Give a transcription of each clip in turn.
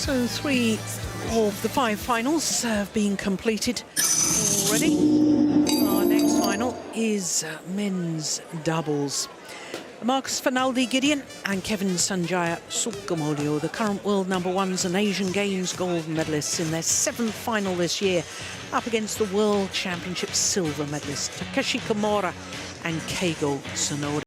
So 3 of the 5 finals have been completed already. Our next final is men's doubles. Marcus Fernaldi Gideon and Kevin Sanjaya SUKAMULJO, the current world #1s and Asian Games gold medalists in their 7th final this year, up against the World Championships silver medalists Takeshi KAMURA and Keigo SONODA.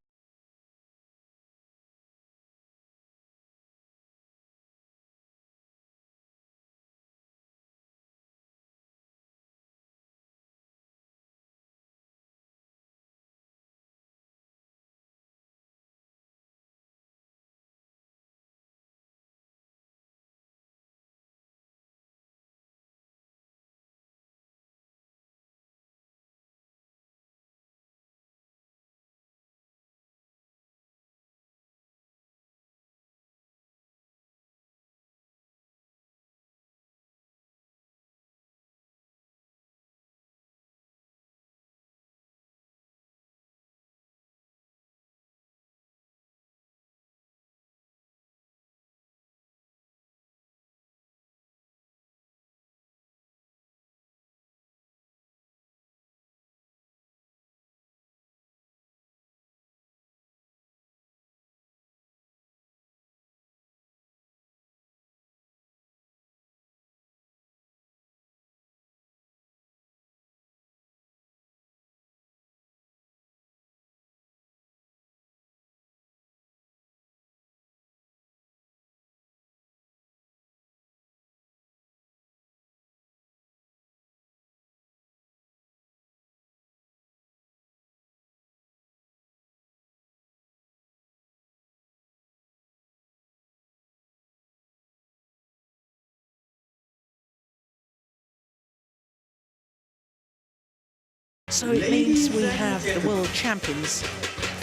So it means we have the world champions,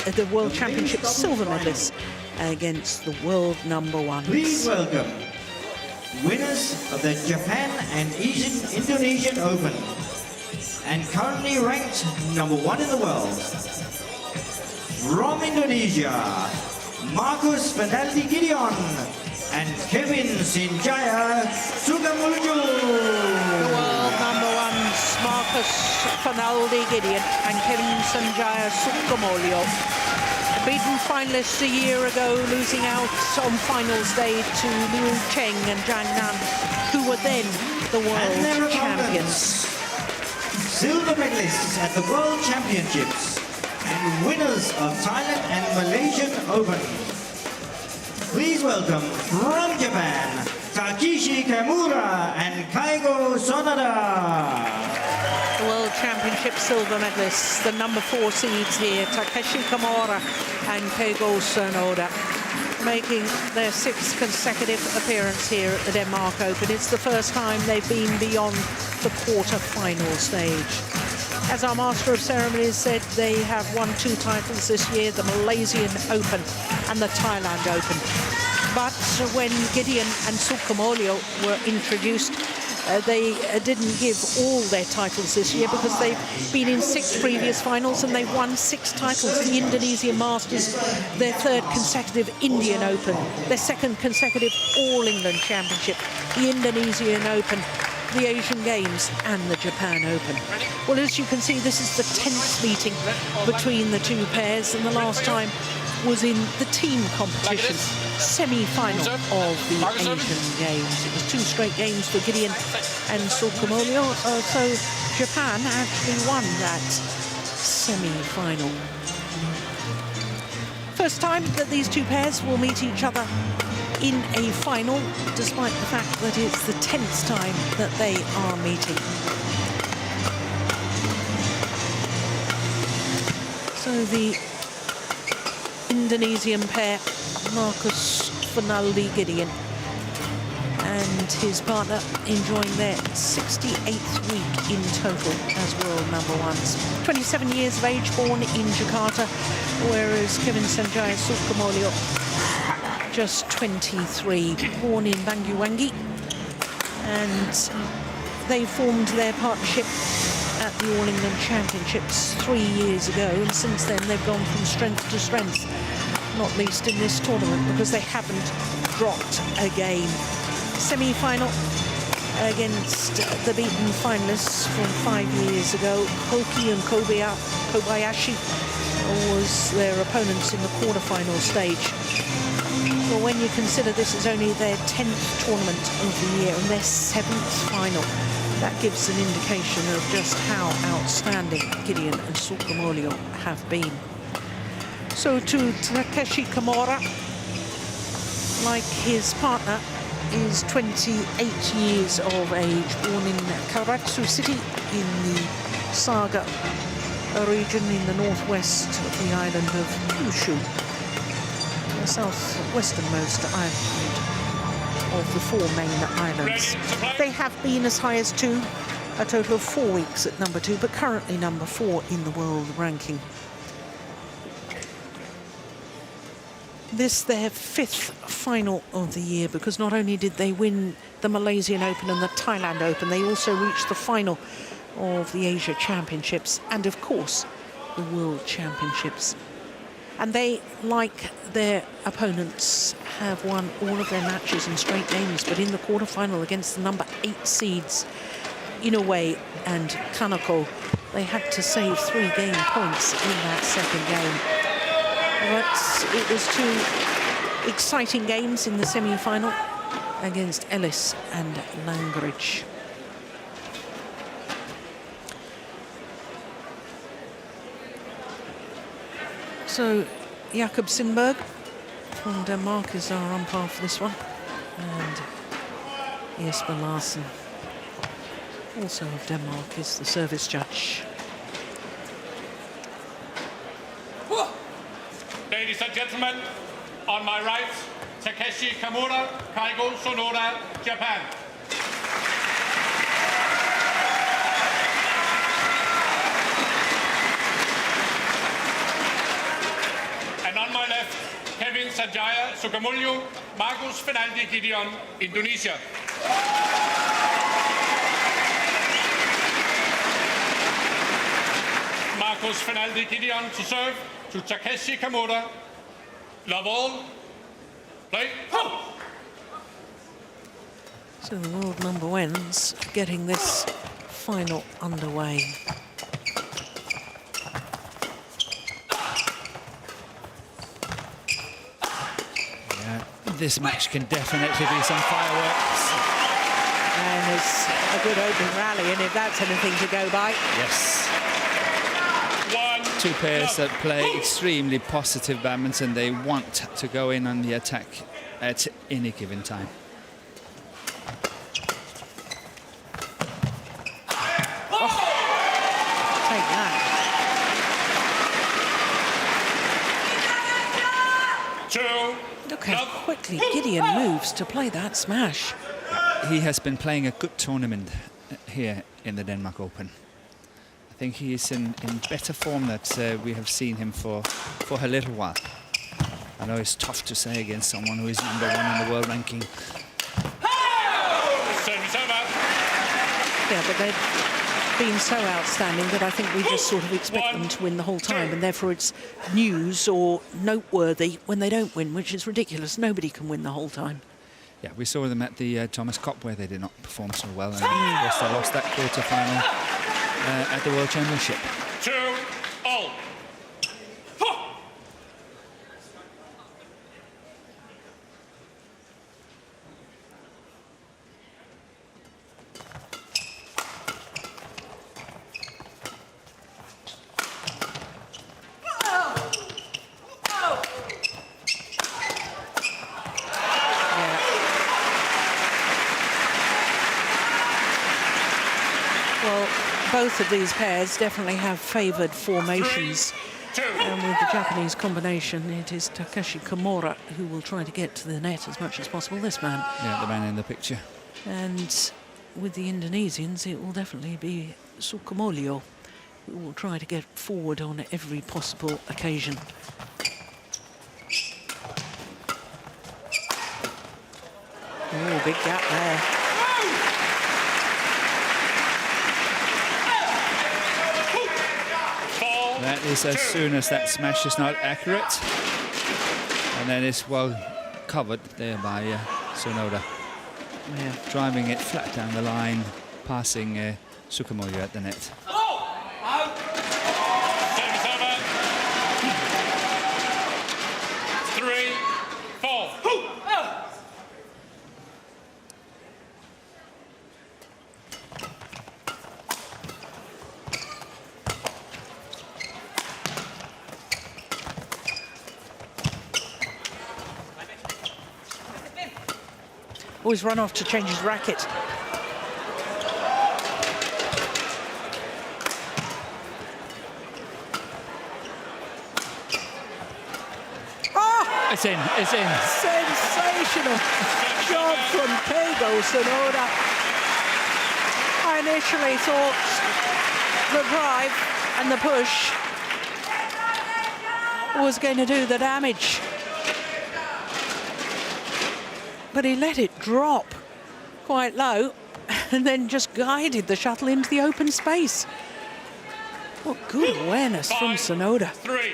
the World Championship silver medalists against the world #1s. Please welcome winners of the Japan and Indonesian Open and currently ranked #1 in the world. From Indonesia, Marcus Fernaldi Gideon and Kevin Sanjaya SUKAMULJO. The world #1s, Marcus Fernaldi Gideon and Kevin Sanjaya SUKAMULJO. Beaten finalists a year ago, losing out on finals day to Liu Cheng and Zhang Nan, who were then the world champions. Silver medalists at the World Championships and winners of Thailand and Malaysian Open. Please welcome from Japan, Takeshi KAMURA and Keigo SONODA. The World Championship silver medalists, the #4 seeds here, Takeshi KAMURA and Keigo SONODA, making their 6th consecutive appearance here at the Denmark Open. It's the first time they've been beyond the quarter-final stage. As our Master of Ceremonies said, they have won 2 titles this year, the Malaysian Open and the Thailand Open. But when Gideon and SUKAMULJO were introduced, they didn't give all their titles this year because they've been in 6 previous finals and they've won 6 titles. The Indonesian Masters, their 3rd consecutive Indian Open, their 2nd consecutive All-England Championship, the Indonesian Open, the Asian Games and the Japan Open. Well, as you can see, this is the 10th meeting between the 2 pairs, and the last time was in the team competition semi-final of the Asian Games. It was 2 straight games for Gideon and SUKAMULJO, so Japan actually won that semi-final. First time that these 2 pairs will meet each other in a final, despite the fact that it's the 10th time that they are meeting. So the Indonesian pair, Marcus Fernaldi Gideon and his partner, enjoying their 68th week in total as world #1s. 27 years of age, born in Jakarta, whereas Kevin Sanjaya SUKAMULJO just 23, born in Banyuwangi, and they formed their partnership at the All England Championships 3 years ago, and since then they've gone from strength to strength, not least in this tournament because they haven't dropped a game semi-final against the beaten finalists from 5 years ago. Hoki and Kobayashi was their opponents in the quarter-final stage. But when you consider this is only their 10th tournament of the year and their 7th final, that gives an indication of just how outstanding Gideon and SUKAMULJO have been. So to Takeshi Kamura, like his partner, is 28 years of age, born in Karatsu City in the Saga region in the northwest of the island of Kyushu, the southwesternmost island of the 4 main islands. They have been as high as 2, a total of 4 weeks at number 2, but currently number 4 in the world ranking. This their 5th final of the year, because not only did they win the Malaysian Open and the Thailand Open, they also reached the final of the Asia Championships and, of course, the World Championships. And they, like their opponents, have won all of their matches in straight games, but in the quarterfinal against the number 8 seeds, Inoue and Kaneko, they had to save 3 game points in that second game. But it was 2 exciting games in the semi-final against Ellis and Langridge. So Jakob Sindberg from Denmark is our umpire for this one, and Jesper Larsen, also of Denmark, is the service judge. Ladies and gentlemen, on my right, Takeshi Kamura, Kaigo Sonoda, Japan. And on my left, Kevin Sanjaya Sukamuljo, Marcus Fernandi Gideon, Indonesia. Marcus Fernandi Gideon to serve to Takeshi Kamura. Love all. Play. Ho! So the world number ones getting this final underway. Yeah, this match can definitely be some fireworks. And it's a good opening rally, and if that's anything to go by. Yes. 2 pairs that play extremely positive badminton. They want to go in on the attack at any given time. Oh, take that. 2. Look how quickly Gideon moves to play that smash. He has been playing a good tournament here in the Denmark Open. I think he is in better form that we have seen him for a little while. I know it's tough to say against someone who is number 1 in the world ranking. Yeah, but they've been so outstanding that I think we just sort of expect them to win the whole time, and therefore it's news or noteworthy when they don't win, which is ridiculous. Nobody can win the whole time. Yeah, we saw them at the Thomas Cup where they did not perform so well, and of course they lost that quarter-final at the World Championship. 2-all. Both of these pairs definitely have favoured formations. And with the Japanese combination, it is Takeshi Kamura who will try to get to the net as much as possible, this man. Yeah, the man in the picture. And with the Indonesians, it will definitely be SUKAMULJO who will try to get forward on every possible occasion. Oh, big gap there. That is as soon as that smash is not accurate. And then it's well covered there by Sonoda. Yeah. driving it flat down the line, passing SUKAMULJO at the net. Service over. 3-4. Always run off to change his racket. It's in, it's in. Sensational job from Keigo Sonoda. I initially thought the drive and the push was going to do the damage. But he let it drop quite low and then just guided the shuttle into the open space. What good awareness from Sonoda. 3.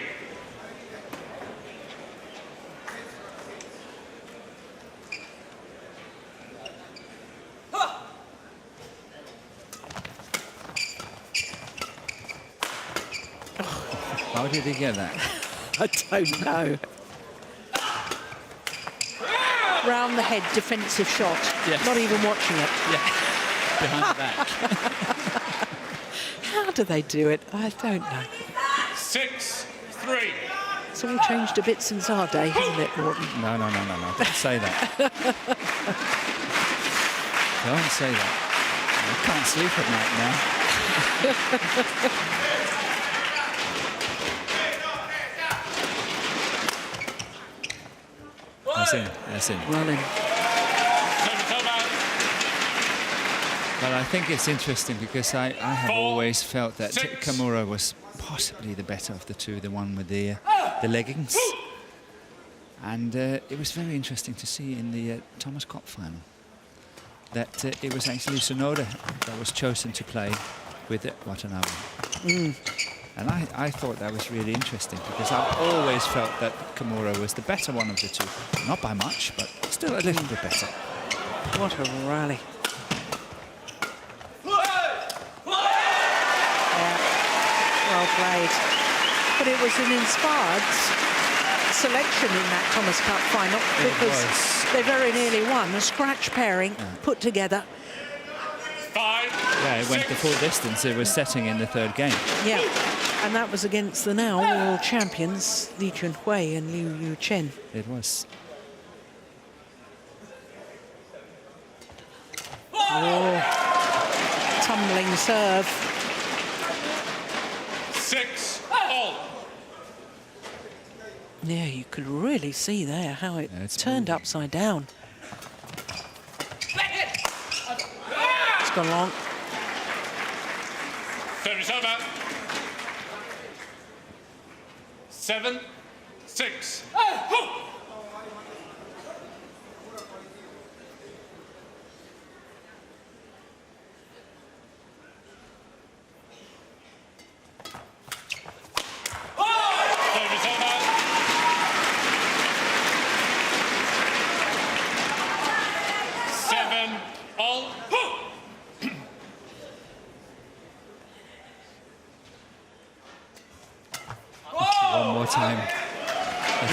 How did he get that? I don't know. Round the head defensive shot. Yes. Not even watching it. Yeah, behind the back. How do they do it? I don't know. 6-3. It's all changed a bit since our day, hasn't it, Morton? No, no, no, no, no. Don't say that. Don't say that. I can't sleep at night now. That's in, that's in. Well in. Service over. But I think it's interesting because I have 4, always felt that 6. KAMURA was possibly the better of the two, the one with the leggings. And it was very interesting to see in the Thomas Cup final that it was actually Sonoda that was chosen to play with Watanabe. And I thought that was really interesting because I've always felt that KAMURA was the better one of the two. Not by much, but still a little bit better. What a rally. Well played. But it was an inspired selection in that Thomas Cup final because they very nearly won. A scratch pairing put together. 5. Yeah, it went the 6. full distance. It was setting in the third game. Yeah, and that was against the now world champions, Li Junhui and Liu Yuchen. It was. Oh, tumbling serve. 6-all. Yeah, you could really see there how it Yeah, it's turned moving. upside down. It's gone long. Service over. 7-6. Service over. 7-all. One more time. A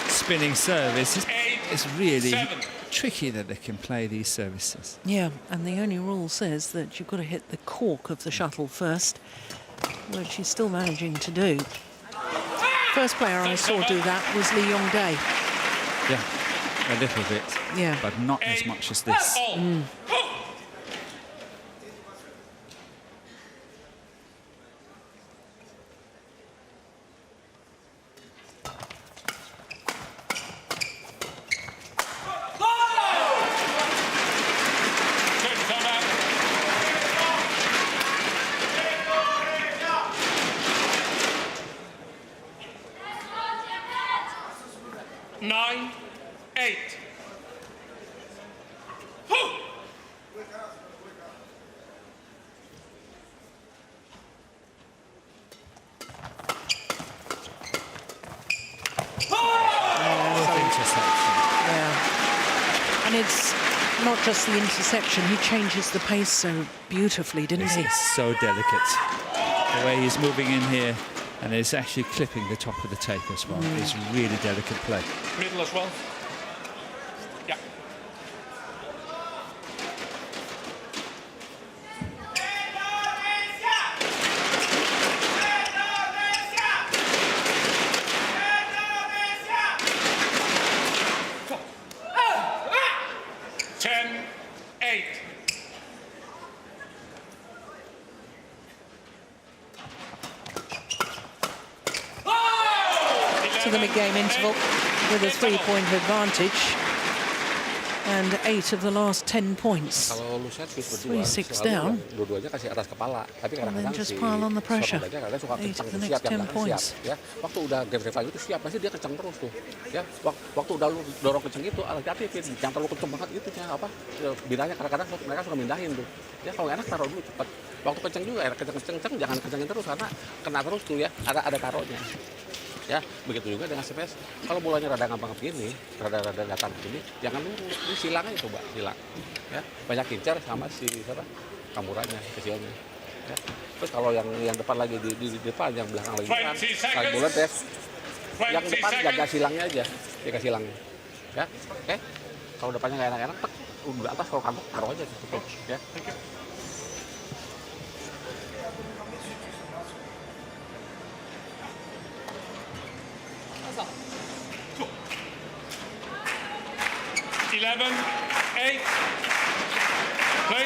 spinning service. It's really 7. tricky that they can play these services. Yeah, and the only rule says that you've got to hit the cork of the shuttle first, which she's still managing to do. First player I saw do that was Lee Yong-dae. Yeah, a little bit. Yeah. But not as much as this. All. Service over. 9-8. Interception. Yeah. And it's not just the interception, he changes the pace so beautifully, didn't he? It's so delicate. The way he's moving in here, and it's actually clipping the top of the tape as well. It's really delicate play. Middle as well. Yeah. To the mid-game interval with a 3-point advantage and 8 of the last 10 points. 3-6 down. And then just pile on the pressure. 8 of the next 10 points. Ya, waktu udah game rival itu siap, pasti dia kencang terus tuh. Ya, waktu udah lu dorong kencang itu, hati-hati, jangan terlalu kencang banget itu ya, apa? Bidanya kadang-kadang mereka suka mindahin tuh. Ya, kalau enak taruh dulu cepat. Waktu kencang juga, kencang jangan kencangin terus karena kena terus tuh ya, ada taruhnya. Ya, begitu juga dengan space. Kalau bolanya rada gampang begini, rada datar begini, jangan lurus. Ini silang aja coba, silang. Ya, banyak kincar sama si siapa? Kamuranya, kecilnya. Ya. Terus kalau yang depan lagi di depan, yang belakang lagi depan, kalau bola tes, yang depan jaga silangnya aja, jaga silangnya. Ya, oke. Kalau depannya nggak enak-enak, udah atas kalau kagok taruh aja cukup. Ya. 11, 8, play.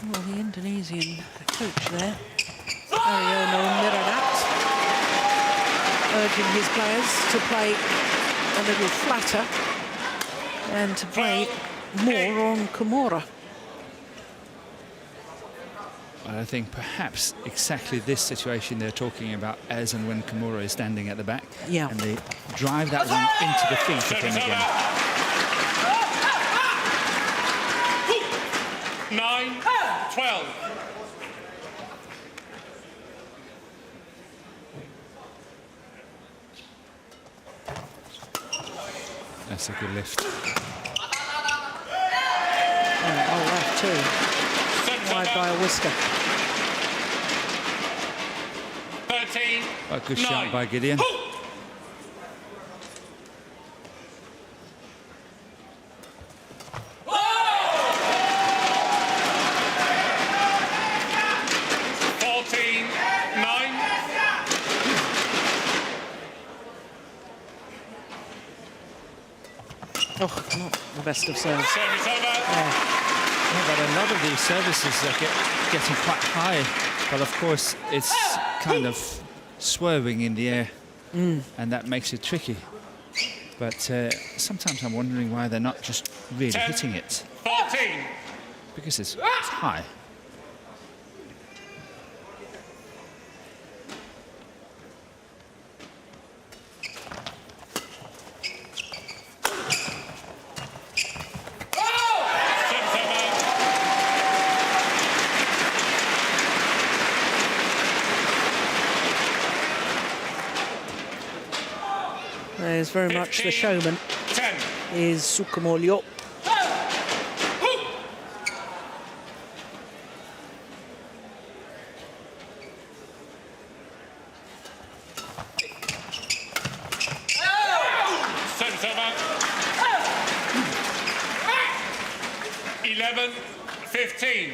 Well, the Indonesian coach there, Ariono Miradat, urging his players to play a little flatter and to play more on KAMURA. Well, I think perhaps exactly this situation they're talking about as and when KAMURA is standing at the back. Yeah. And they drive that one into the feet of him again. 9, 12. That's a good lift. Oh, left too. Wide by a whisker. 13. A good shot by Gideon. Oh, not the best of serves. Service over. Yeah, but a lot of these services are getting quite high, but of course it's kind of swerving in the air, and that makes it tricky. But sometimes I'm wondering why they're not just really 10, hitting it. 14. Because it's high. There's very much the 15, showman 10. is SUKAMULJO. Service over. 11, 15.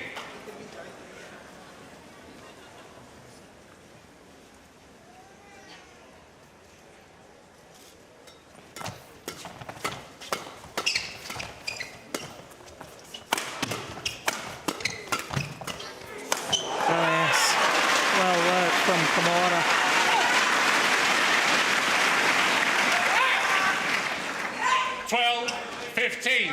From KAMURA. $12, 15.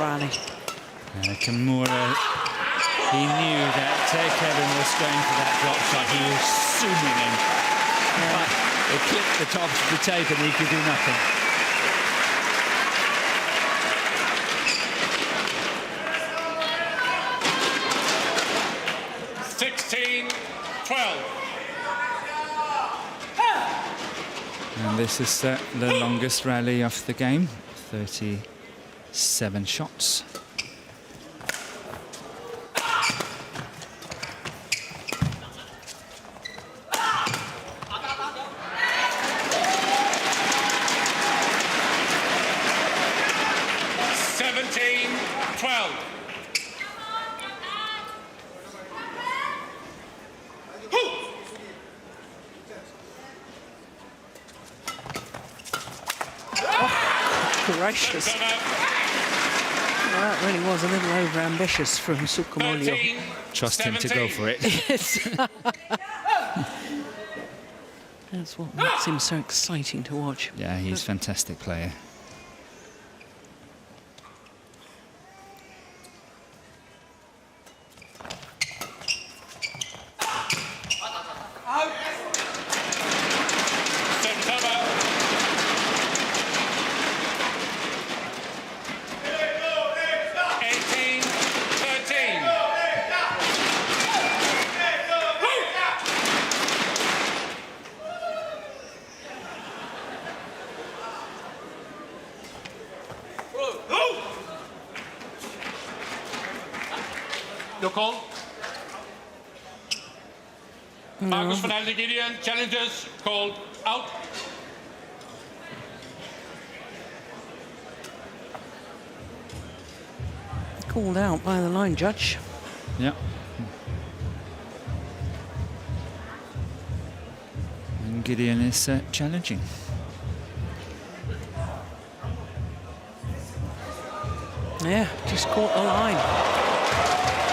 rally. KAMURA, he knew that Kevin was going for that drop shot. He was zooming in. But it clipped the top of the tape and he could do nothing. And this is the longest rally of the game, 37 shots. Gracious. Well, that really was a little over-ambitious from SUKAMULJO. Trust him to go for it. Yes. That's what makes him so exciting to watch. Yeah, he's a fantastic player. Your call. Marcus Fernandez Gideon challenges called out. Called out by the line judge. Yeah. And Gideon is challenging. Yeah, just caught the line.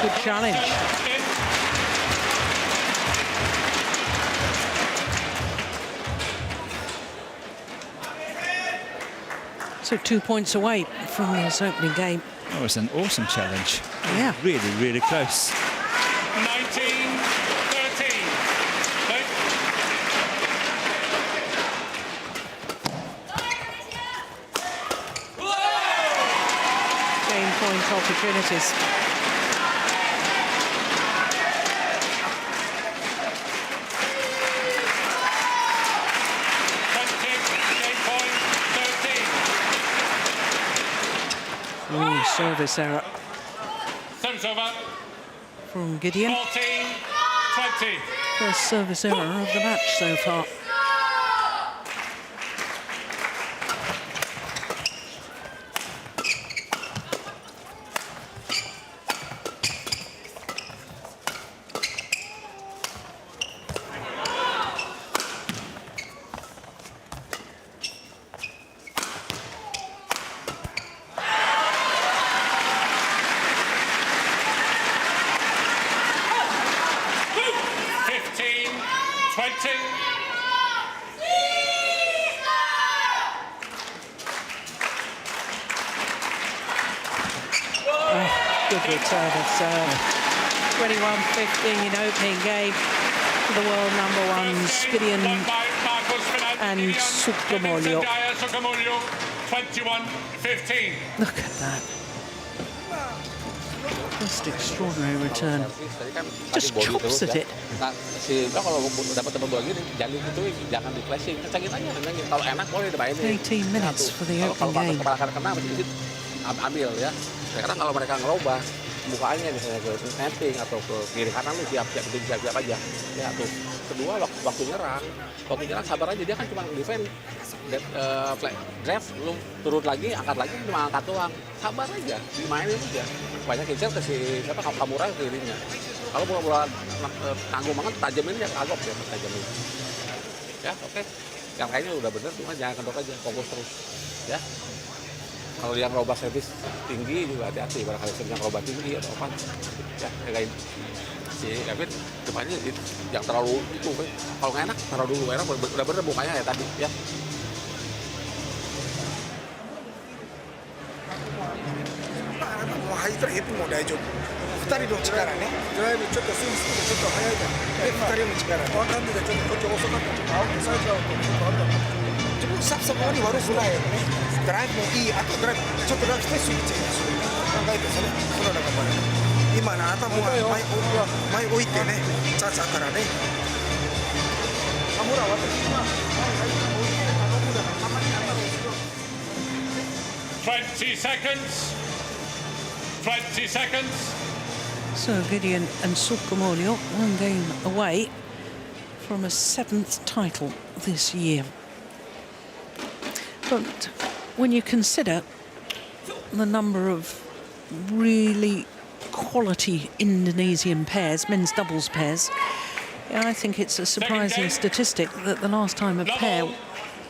Good challenge. So 2 points away from this opening game. That was an awesome challenge. Yeah. Really, really close. 19-13. Game point opportunities. Ooh, service error Service over. from Gideon. 14-20. First service error of the match so far. Good return of serve. 21-15 opening game for the world number ones, Gideon and SUKAMULJO. 21-15. Look at that. Just extraordinary return. Just chops at it. Nah, si Mbak kalau dapat tebal bola gini, jangan gitu, jangan di flashing, kencangin aja, kencangin. Kalau enak boleh dimainin. 18 minutes for the opening game. Kalau kepala kena, mesti ambil ya. Sekarang kalau mereka ngerubah mukanya misalnya ke snapping atau ke kiri kanan lu siap-siap itu siap-siap aja. Ya tuh. Kedua waktu nyerang sabar aja, dia kan cuma defend drive lu turun lagi, angkat lagi cuma angkat doang. Sabar aja, dimainin aja. Banyak kincir ke si siapa KAMURA ke kirinya. Kalau bola-bola tanggung banget tajamin ya agak ya tajamin. Ya, oke. Yang kayaknya udah bener, cuma jangan kendor aja, fokus terus. Ya. Kalau yang robah servis tinggi juga hati-hati, barangkali yang robah tinggi atau apa. Ya, kayak si Kevin depannya yang terlalu itu kan. Kalau nggak enak, taruh dulu. Enak udah bener bukanya ya tadi ya. 入ったらヘップも大丈夫。2人の力ね。ドライブちょっとスイングスピードちょっと速いから。で2人の力。ワンハンドでちょっとこっち遅かった。ちょっとアウトサイドアウトちょっとあるから。自分サブそこに悪くないよね。ドライブもいい。あとドライブちょっとラフしてスイッチする。考えてその中から。今の頭は前置いてね。チャンスあったらね。カムラ私は前置いて頼むだからたまに頭を後ろ。20 seconds. 20 seconds. So Gideon and SUKAMULJO, one game away from a 7th title this year. But when you consider the number of really quality Indonesian pairs, men's doubles pairs, I think it's a surprising statistic that the last time a pair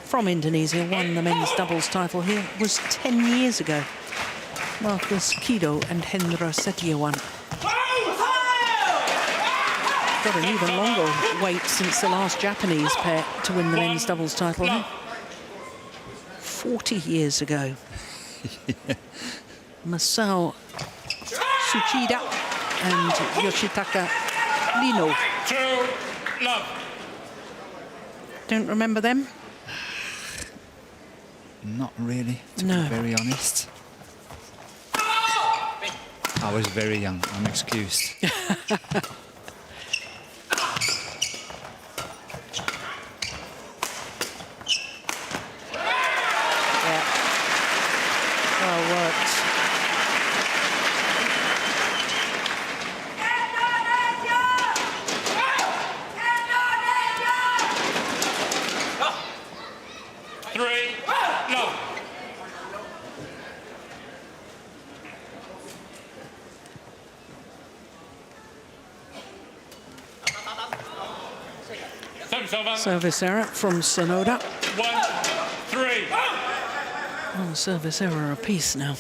from Indonesia won the men's doubles title here was 10 years ago. Marcus Kido and Hendra Setiawan. Got an even longer wait since the last Japanese pair to win the men's doubles title. 40 years ago. Masao Tsuchida and Yoshitaka Lino. Don't remember them? Not really, to be very honest. I was very young, I'm excused. Yeah. Well worked. Service error from SONODA. 1-3. Oh, service error apiece now.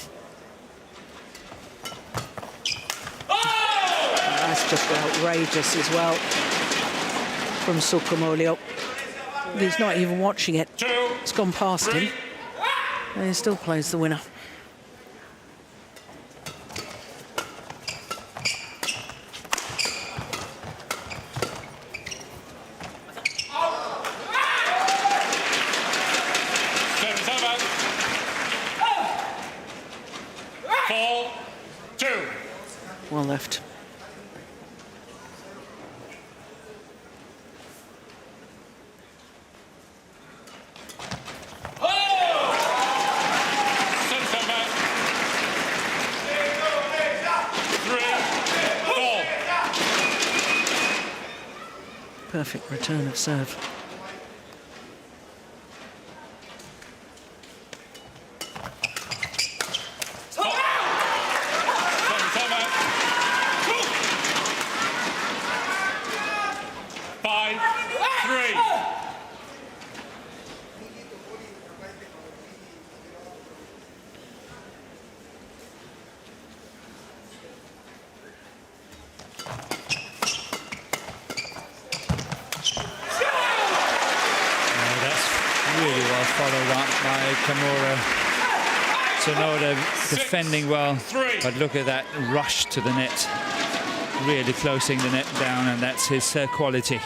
That's just outrageous as well from SUKAMULJO. He's not even watching it. It's gone past him. And he still plays the winner. Well left. Perfect return of serve. Really well followed up by KAMURA. SONODA defending well, but look at that rush to the net. Really closing the net down, and that's his quality.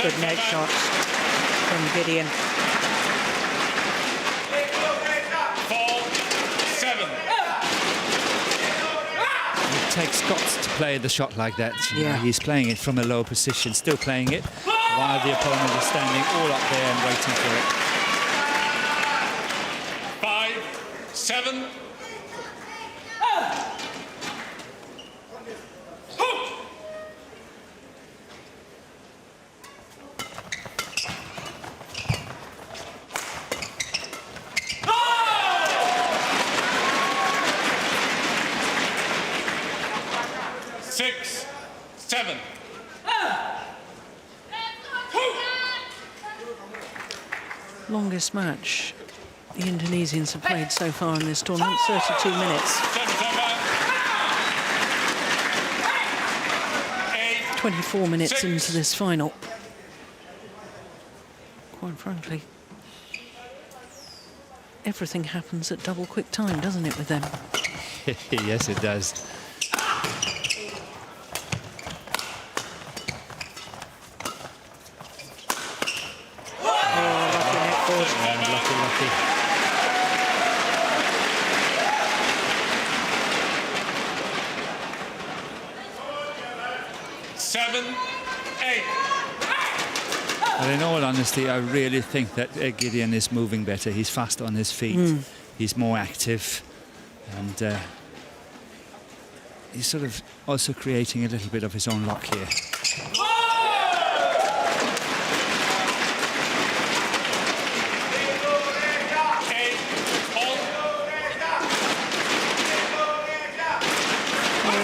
Good net shots from Gideon. 4-7. It takes guts to play the shot like that. You know, he's playing it from a low position, still playing it, while the opponent is standing all up there and waiting for it. 5-7. Longest match the Indonesians have played so far in this tournament, 32 minutes. 24 minutes into this final. Quite frankly, everything happens at double quick time, doesn't it, with them? Yes, it does. Lucky. 7-8. But in all honesty, I really think that Gideon is moving better. He's fast on his feet. He's more active. And he's sort of also creating a little bit of his own luck here.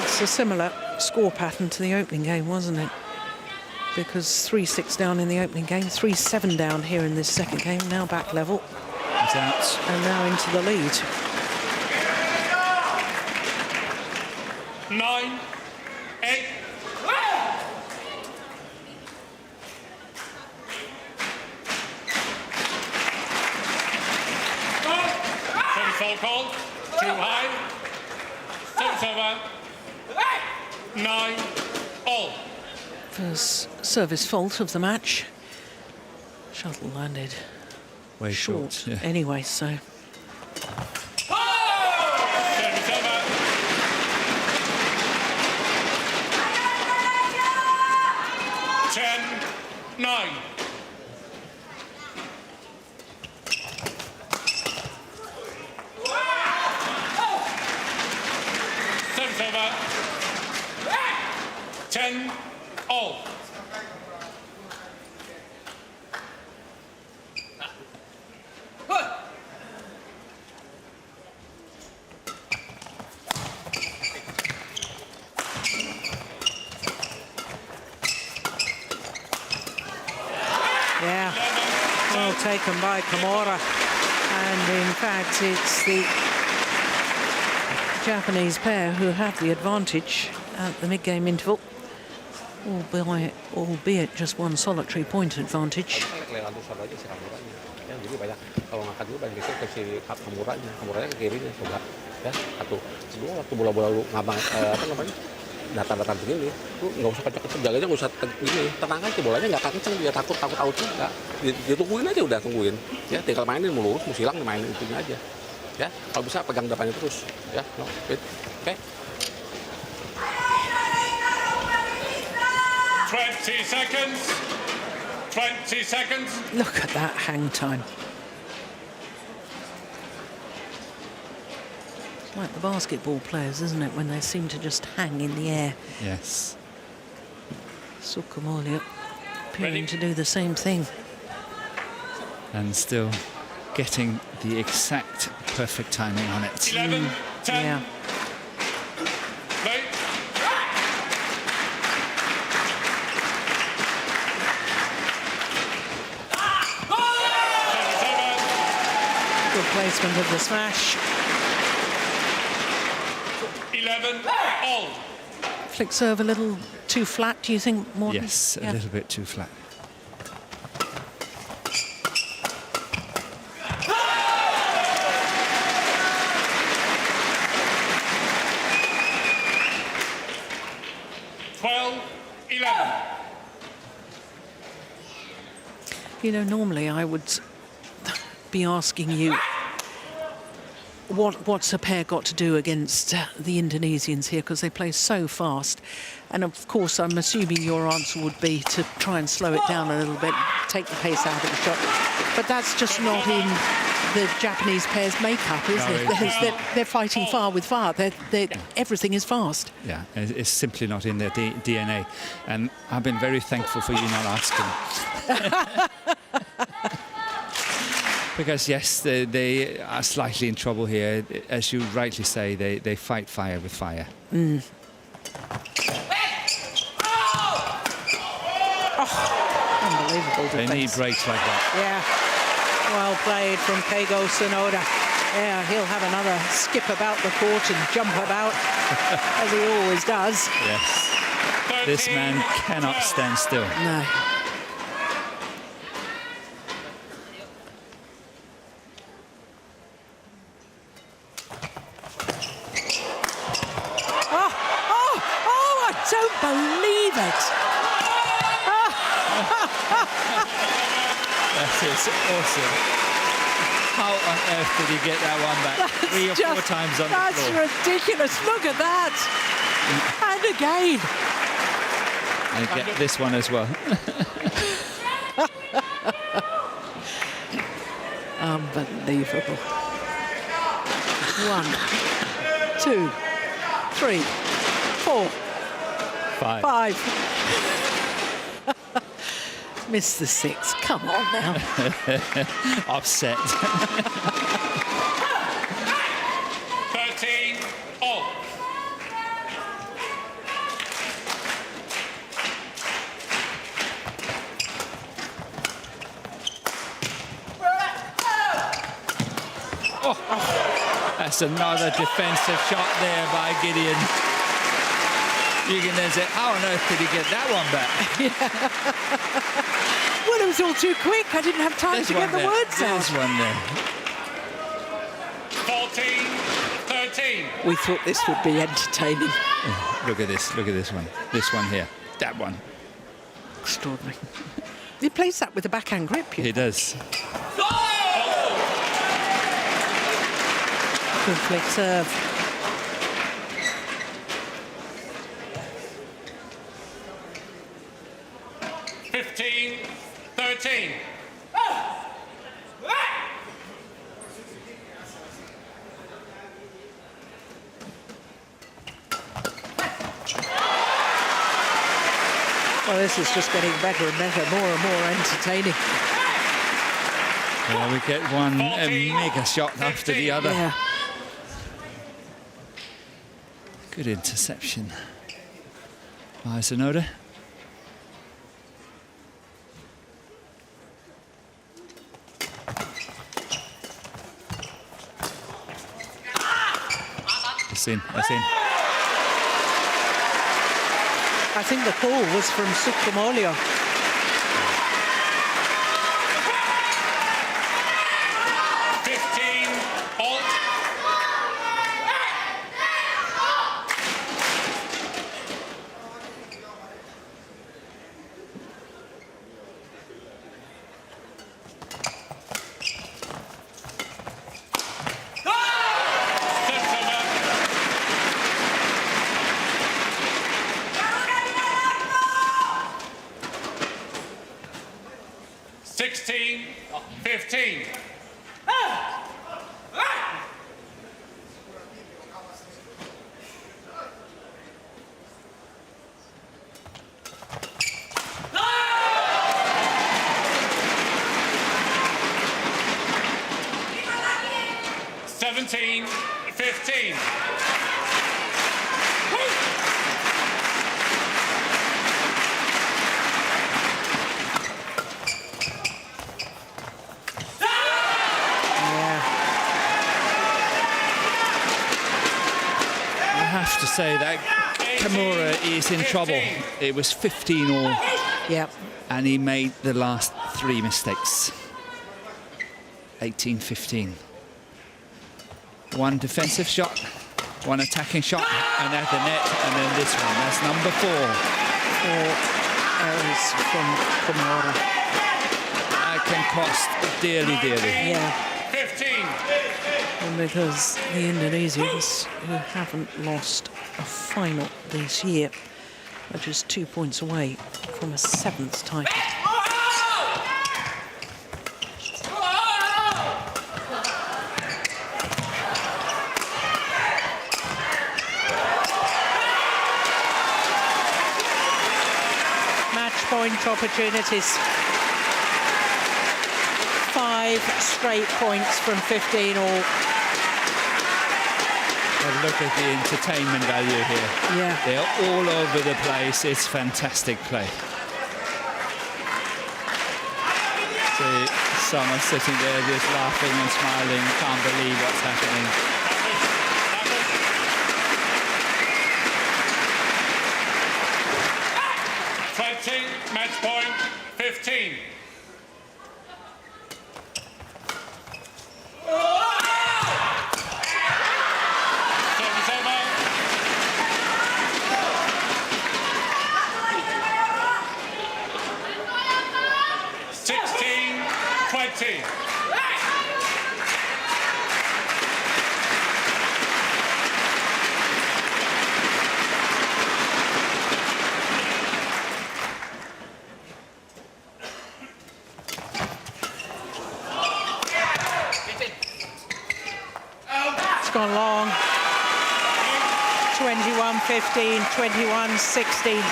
It's a similar score pattern to the opening game, wasn't it? Because 3-6 down in the opening game, 3-7 down here in this second game, now back level. It's out. And now into the lead. 9-8. Full call, too high. Service over. 9-all. First service fault of the match. Shuttle landed Way short. yeah. Anyway, so. Service over. 10-9. Service over. 10-all. Yeah, well taken by KAMURA. And in fact, it's the Japanese pair who have the advantage at the mid-game interval, albeit just one solitary point advantage. Jadi banyak kalau ngangkat dulu banyak itu ke si KAMURA-nya ke kirinya coba ya satu kedua waktu bola-bola lu ngabang apa namanya datar-datar begini lu nggak usah kenceng-kenceng jaganya nggak usah gini tenang aja bolanya nggak kenceng dia takut out juga dia tungguin aja udah tungguin ya tinggal mainin mau lurus mau silang mainin itunya aja ya kalau bisa pegang depannya terus ya no wait okay. 20 seconds. 20 seconds. Look at that hang time. It's like the basketball players, isn't it, when they seem to just hang in the air. Yes. SUKAMULJO appearing to do the same thing. And still getting the exact perfect timing on it. 11, 10. Yeah. Play. Good placement of the smash. 11-all. Flick serve a little too flat, do you think, Morten? Yes, Yeah. a little bit too flat. You know, normally I would be asking you what's a pair got to do against the Indonesians here, because they play so fast. And of course, I'm assuming your answer would be to try and slow it down a little bit, take the pace out of the shot. But that's just not in the Japanese pair's makeup, is it? No, They're fighting fire with fire. Everything is fast. Yeah, it's simply not in their DNA. And I've been very thankful for you not asking. Because, yes, they are slightly in trouble here. As you rightly say, they fight fire with fire. Unbelievable defense. They need breaks like that. Yeah. Well played from Keigo Sonoda. Yeah, he'll have another skip about the court and jump about, as he always does. Yes. This man cannot stand still. No. Oh, I don't believe it. That is awesome. How on earth did he get that one back? 3 or 4 times on the floor. That's ridiculous. Look at that. And again. And get this one as well. Unbelievable. 1, 2, 3, 4, 5. Missed the 6. Come on now. Upset. 13 all. That's another defensive shot there by Gideon. You can then say, how on earth did he get that one back? Well, it was all too quick. I didn't have time to get the words out. There's one there. 14, 13. We thought this would be entertaining. Look at this one. This one here. That one. Extraordinary. He plays that with a backhand grip. He does. Good flick serve. Fifteen, 13. Well, this is just getting better and better, more and more entertaining. Well, we get one mega shot after the other. Yeah. Good interception by Sonoda. That's in. I think the call was from SUKAMULJO. Say that KAMURA is in trouble. It was 15 all. Yep. And he made the last 3 mistakes. 18-15. One defensive shot, one attacking shot, and at the net, and then this one. That's number 4. 4 errors from KAMURA. That can cost dearly, dearly. Yeah. 15. And because the Indonesians, who haven't lost a final this year, are just 2 points away from a 7th title. Match point opportunities. 5 straight points from 15 all. But look at the entertainment value here. Yeah. They're all over the place. It's fantastic play. See Summer sitting there just laughing and smiling, can't believe what's happening. 20, match point, 15. Service over. 16-20. Gone long. 21-15, 21-16.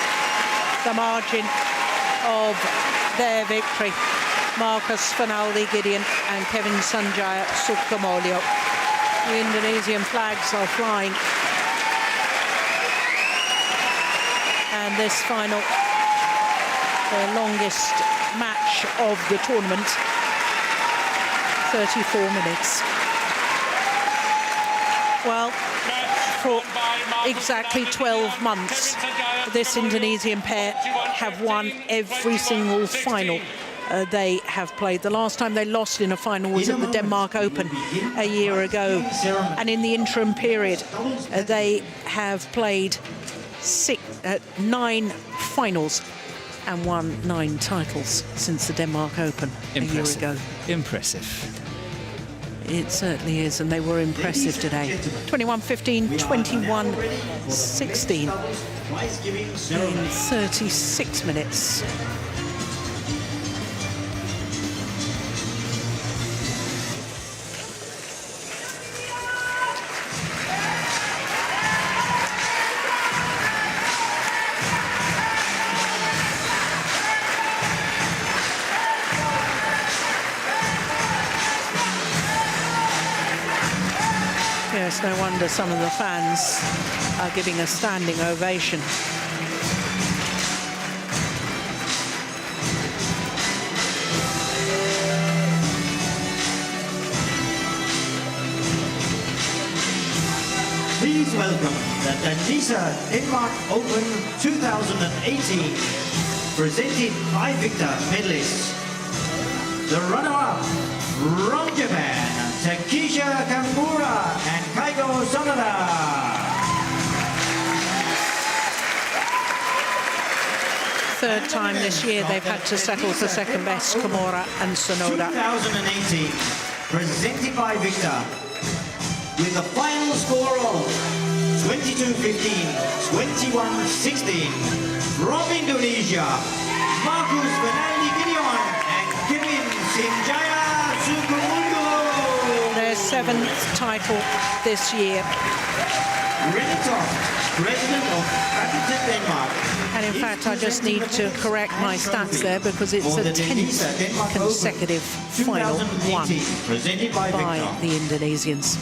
The margin of their victory. Marcus Finaldi Gideon and Kevin Sanjaya SUKAMULJO. The Indonesian flags are flying. And this final, the longest match of the tournament, 34 minutes. Well, for exactly 12 months, this Indonesian pair have won every single final they have played. The last time they lost in a final was at the Denmark Open a year ago. And in the interim period, they have played 9 finals and won 9 titles since the Denmark Open a year ago. Impressive. It certainly is, and they were impressive today. 21-15, 21-16 in 36 minutes. Yes, no wonder some of the fans are giving a standing ovation. Please welcome the Danisa Denmark Open 2018, presented by Victor medalists. The runner-up from Japan, KAMURA and SONODA. Third time this year they've had to settle for second best, KAMURA and SONODA. 2018, presented by Victor, with a final score of 22-15, 21-16. From Indonesia, Marcus Finaldi Gideon and Kevin Sanjaya SUKAMULJO. Their 7th title this year. President of Badminton Denmark. And in fact, I just need to correct my stats there because it's a 10th consecutive final won by the Indonesians.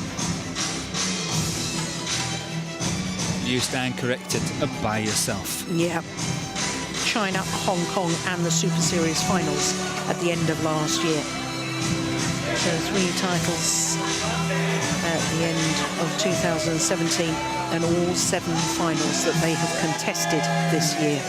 You stand corrected by yourself. Yeah. China, Hong Kong and the Super Series finals at the end of last year. So 3 titles at the end of 2017 and all 7 finals that they have contested this year.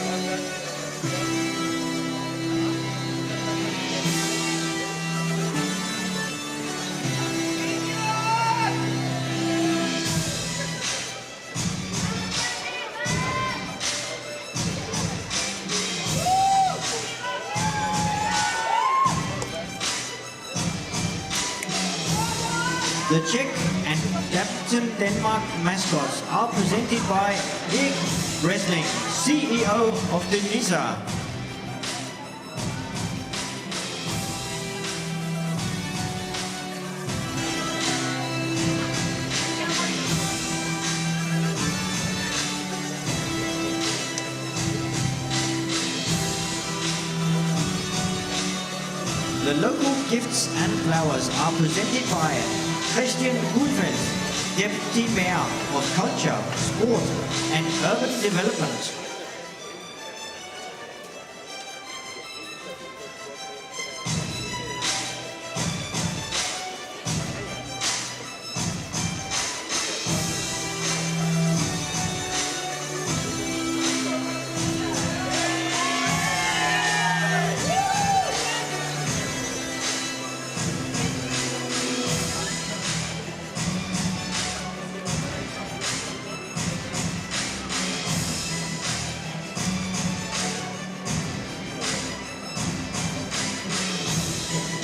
The Czech and Badminton Denmark mascots are presented by Erik Wrestling, CEO of Danisa. The local gifts and flowers are presented by Christian Gudfeldt, Deputy Mayor of Culture, Sport and Urban Development.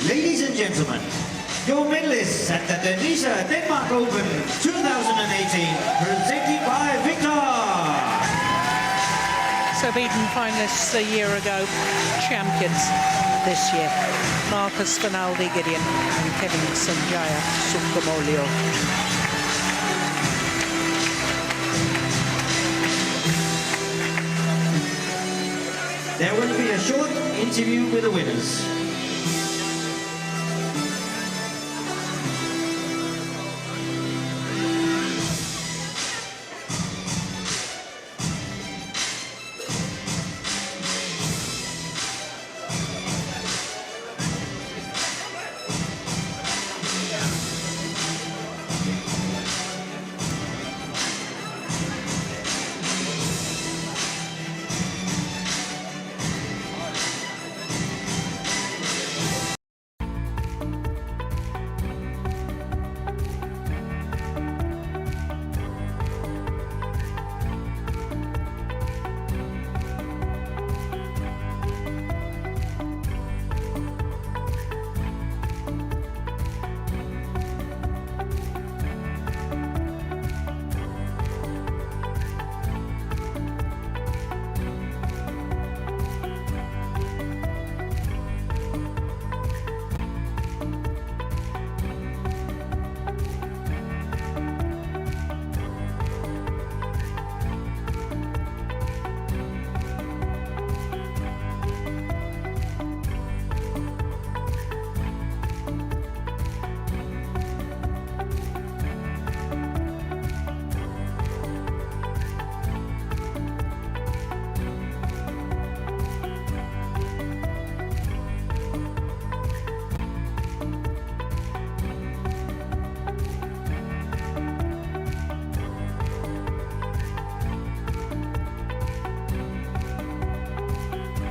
Ladies and gentlemen, your medalists at the Denmark Open 2018, presented by Victor. So beaten finalists a year ago, champions this year. Marcus Finaldi Gideon and Kevin Sanjaya SUKAMULJO. There will be a short interview with the winners.